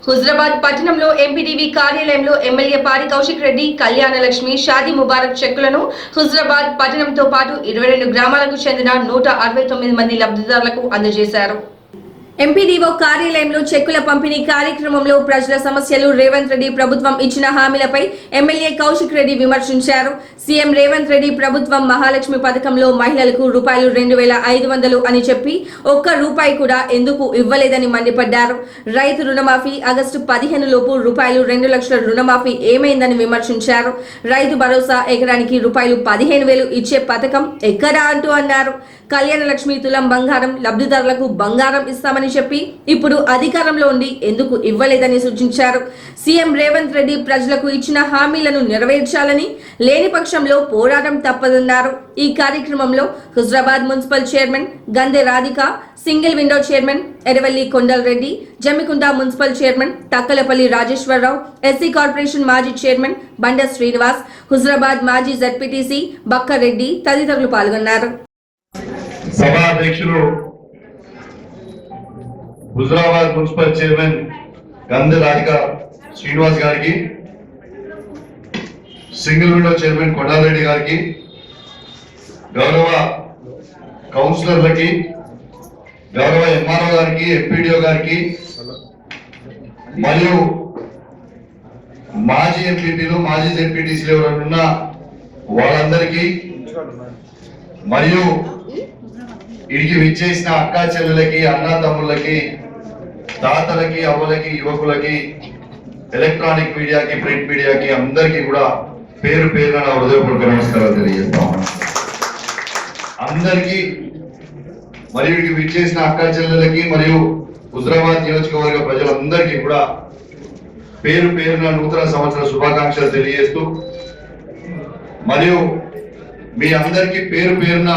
హుజరాబాద్ పట్టణంలో ఎంపీడీవీ కార్యాలయంలో ఎమ్మెల్యే పాడి కౌశిక్ రెడ్డి కళ్యాణలక్ష్మి షాదీ ముబారక్ చెక్కులను హుజరాబాద్ పట్టణంతో పాటు 22 గ్రామాలకు చెందిన 169 మంది లబ్ధిదారులకు అందజేశారు. ఎంపీడీఓ కార్యాలయంలో చెక్కుల పంపిణీ కార్యక్రమంలో ప్రజల సమస్యలు, రేవంత్ రెడ్డి ప్రభుత్వం ఇచ్చిన హామీలపై ఎమ్మెల్యే కౌశిక్ రెడ్డి విమర్శించారు. సీఎం రేవంత్ రెడ్డి ప్రభుత్వం మహాలక్ష్మి పథకంలో మహిళలకు రూపాయలు 2500 అని చెప్పి ఒక్క రూపాయి కూడా ఎందుకు ఇవ్వలేదని మండిపడ్డారు. రైతు రుణమాఫీ ఆగస్టు 15 లోపు రూపాయలు 2 లక్షల రుణమాఫీ ఏమైందని విమర్శించారు. రైతు భరోసా ఎకరానికి రూపాయలు 15,000 ఇచ్చే పథకం ఎక్కడా అంటూ అన్నారు. కళ్యాణలక్ష్మి తులం బంగారం లబ్ధిదారులకు బంగారం ఇస్తామని చెప్పి ఇప్పుడు అధికారంలో ఉండి ఎందుకు ఇవ్వలేదని సూచించారు. సీఎం రేవంత్ రెడ్డి ప్రజలకు ఇచ్చిన హామీలను నెరవేర్చాలని, లేని పక్షంలో పోరాటం తప్పదన్నారు. ఈ కార్యక్రమంలో Huzurabad municipal chairman Gandhe Radhika, single window chairman Eravalli Kondal Reddy, Jammikunta municipal chairman Takkalapalli Rajeshwara Rao, SC corporation మాజీ చైర్మన్ బండ శ్రీనివాస్, హుజరాబాద్ మాజీ జడ్పీటీసీ బక్కరెడ్డి తదితరులు పాల్గొన్నారు. సభా అధ్యక్షులు హుజరాబాద్ మున్సిపల్ చైర్మన్ గంధె రాధిక శ్రీనివాస్ గారికి, సింగిల్ విండో చైర్మన్ కొండారెడ్డి గారికి, గౌరవ కౌన్సిలర్లకి, గౌరవ ఎంఆర్ఓ గారికి, ఎంపీడీఓ గారికి మరియు మాజీ ఎంపీటీలు, మాజీ జెడ్పీటీసీలు ఎవరైనా వాళ్ళందరికీ మరియు ఇడికి విచ్చేసిన అక్కా చెల్లెలకి, అన్నా తమ్ముళ్ళకి, దాతలకి, అవ్వలకి, యువకులకి, ఎలక్ట్రానిక్ మీడియాకి, ప్రింట్ మీడియాకి అందరికీ కూడా పేరు పేరున నా హృదయపూర్వక నమస్కారాలు తెలియజేస్తాం. అందరికీ మరియు ఇడికి విచ్చేసిన అక్కా చెల్లెలకి మరియు హుజరాబాద్ నియోజకవర్గ ప్రజలందరికీ కూడా పేరు పేరున నూతన సంవత్సర శుభాకాంక్షలు తెలియజేస్తూ మరియు మీ అందరికీ పేరు పేరున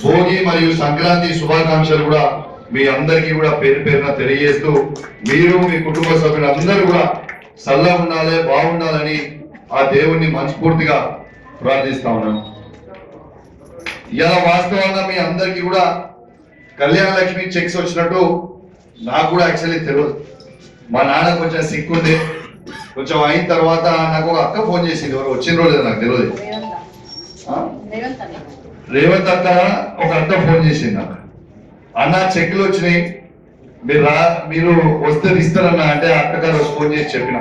భోగి మరియు సంక్రాంతి శుభాకాంక్షలు కూడా మీ అందరికీ కూడా పేరు పేరున తెలియజేస్తూ మీరు మీ కుటుంబ సభ్యులు అందరూ కూడా చల్లగా ఉండాలి, బాగుండాలని ఆ దేవుణ్ణి మనస్ఫూర్తిగా ప్రార్థిస్తా ఉన్నాను. ఇలా వాస్తవంగా మీ అందరికీ కూడా కళ్యాణ లక్ష్మి చెక్స్ వచ్చినట్టు నాకు కూడా యాక్చువల్లీ తెలియదు. మా నాన్న కొంచెం సిక్కుంది, కొంచెం అయిన తర్వాత నాకు ఒక అక్క ఫోన్ చేసింది, ఎవరు వచ్చిన రోజు నాకు తెలియదు. రేవంత్ అక్క ఒక అక్క ఫోన్ చేసింది నాకు, అన్న చెక్లు వచ్చినాయి, మీరు వస్తే ఇస్తారన్నా అంటే అక్క గారు ఫోన్ చేసి చెప్పిన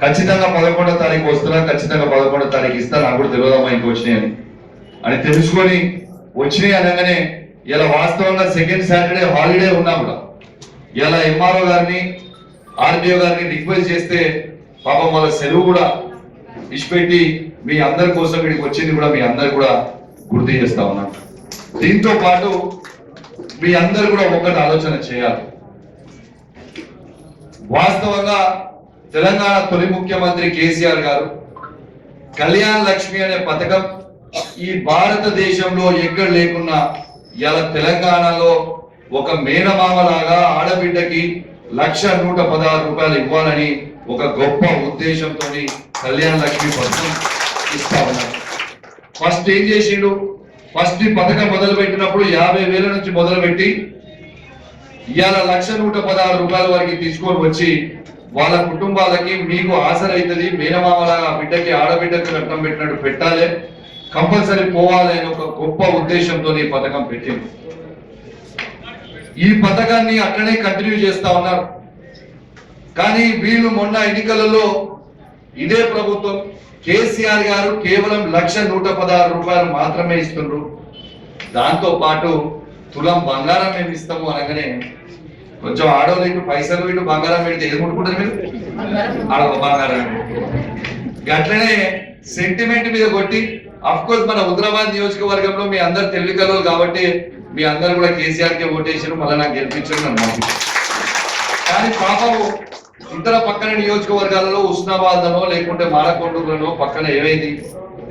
ఖచ్చితంగా 11వ తారీఖు వస్తున్నా, ఖచ్చితంగా 11వ తారీఖు ఇస్తా, నాకు కూడా తెలియదమ్మా ఇంక వచ్చినాయి అని తెలుసుకొని వచ్చినాయి అనగానే ఇలా వాస్తవంగా సెకండ్ సాటర్డే హాలిడే ఉన్నా కూడా ఇలా ఎంఆర్ఓ గారిని, ఆర్డీఓ గారిని రిక్వెస్ట్ చేస్తే పాపం వాళ్ళ సెలవు కూడా ఇచ్చిపెట్టి మీ అందరి కోసం ఇక్కడికి వచ్చింది కూడా మీ అందరు కూడా గుర్తు చేస్తా ఉన్నా. దీంతో పాటు మీ అందరు కూడా ఒకటి ఆలోచన చేయాలి. వాస్తవంగా తెలంగాణ తొలి ముఖ్యమంత్రి కేసీఆర్ గారు కళ్యాణ లక్ష్మి అనే పథకం ఈ భారతదేశంలో ఎక్కడ లేకున్నా ఇలా తెలంగాణలో ఒక మేనమామలాగా ఆడబిడ్డకి 1,116 రూపాయలు ఇవ్వాలని ఒక గొప్ప ఉద్దేశంతో కళ్యాణ లక్ష్మి పథకం ఇస్తా ఉన్నారు. ఫస్ట్ ఏం చేసిండు, ఫస్ట్ ఈ పథకం మొదలు పెట్టినప్పుడు 50,000 నుంచి మొదలుపెట్టి ఇవాళ 1,116 రూపాయల వరకు తీసుకొని వచ్చి వాళ్ళ కుటుంబాలకి మీకు ఆసరైతుంది, మేనమామలాగా బిడ్డకి ఆడబిడ్డకి రత్నం పెట్టినట్టు పెట్టాలి, కంపల్సరీ పోవాలి అని ఒక గొప్ప ఉద్దేశంతో ఈ పథకం పెట్టింది. ఈ పథకాన్ని అట్లనే కంటిన్యూ చేస్తా ఉన్నారు. కానీ వీళ్ళు మొన్న ఎన్నికలలో ఇదే ప్రభుత్వం కేసీఆర్ గారు కేవలం 1,116 రూపాయలు మాత్రమే ఇస్తున్నారు. దాంతో పాటు తులం బంగారం మేము ఇస్తాము అనగానే కొంచెం ఆడవాళ్ళు ఇటు పైసలు ఇటు బంగారం పెడితే ఏది ముట్టుకుంటారు మీరు? ఆడవ బంగారం అట్లనే సెంటిమెంట్ మీద కొట్టి, అఫ్ కోర్స్ మన హుజరాబాద్ నియోజకవర్గంలో మీ అందరు తెలివికలు కాబట్టి మీ అందరు కూడా కేసీఆర్ కే ఓటేసారు, మళ్ళీ నాకు గెలిపించారు నన్ను. కానీ పాపం ఇతర పక్కన నియోజకవర్గాలలో ఉస్నాబాద్లో లేకుంటే మాలకొండూరులో పక్కన ఏమైంది,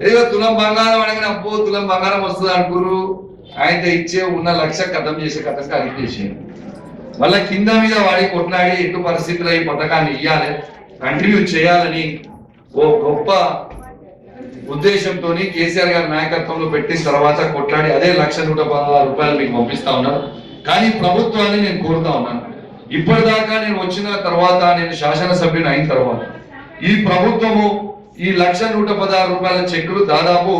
ఏదో తులం బంగారం అనగానే అబ్బో తులం బంగారం వస్తుంది అనుకురు, ఆయన ఇచ్చే ఉన్న 1,00,000 కథం చేసే కథకి అది చేసేది. మళ్ళీ కింద మీద వాడి కొట్లాడి ఎటు పరిస్థితుల్లో ఈ పథకాన్ని ఇవ్వాలి, కంటిన్యూ చేయాలని ఓ గొప్ప ఉద్దేశంతో కేసీఆర్ గారి నాయకత్వంలో పెట్టిన తర్వాత కొట్లాడి అదే 1,116 రూపాయలు మీకు పంపిస్తా ఉన్నారు. కానీ ప్రభుత్వాన్ని నేను కోరుతా ఉన్నాను, ఇప్పటిదాకా నేను వచ్చిన తర్వాత, నేను శాసనసభ్యుని అయిన తర్వాత ఈ ప్రభుత్వము ఈ 1,116,000 చెక్కులు దాదాపు